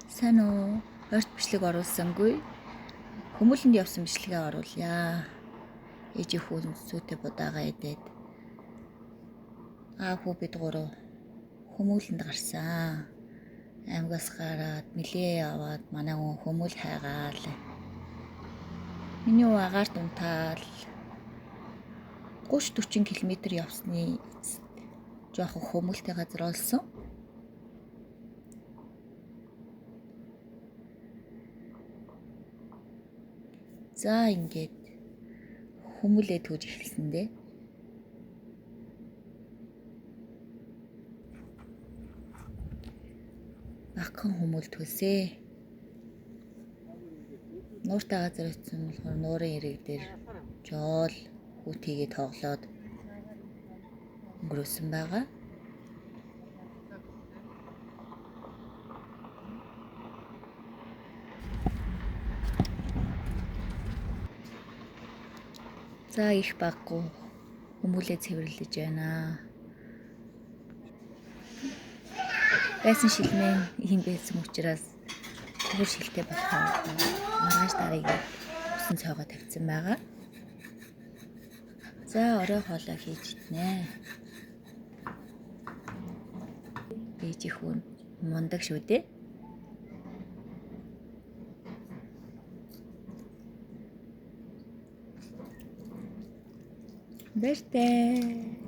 Сайн уу? Ойрт бичлэг оруулсангүй. Хүмүүлэнд явсан бичлэгээ оруулъя. Ээжийн хүн зүйтэй будаага идээд. Хүү бид гурав хүмүүлэнд гарсан. Аймгаас гараад нилээ яваад манай хүмүүл хайгаал. Миний агаар дунтаал 30-40 км явсны жоохон хүмүүлтэй газар олсон. За ингээд хүмүүлээ түүж эхэлсэн дээ. Багхан хүмүүл төлсөө. Нууртай газар очсон болохоор нуурын ирэг дээр жоол хүүтийгээ тоглоод өнгөрөөсөн байгаа. За их баггүй хүмүүлээ цэвэрлэж байна. Байсан шилмэн ийм байсан учраас хөр шилтэй болохоор маргааш дарыг усан цайгаа тавьсан байгаа. За орой хоолой хийж иднэ. Ээжийн хүн мундаг шүү дээ. Баяртай.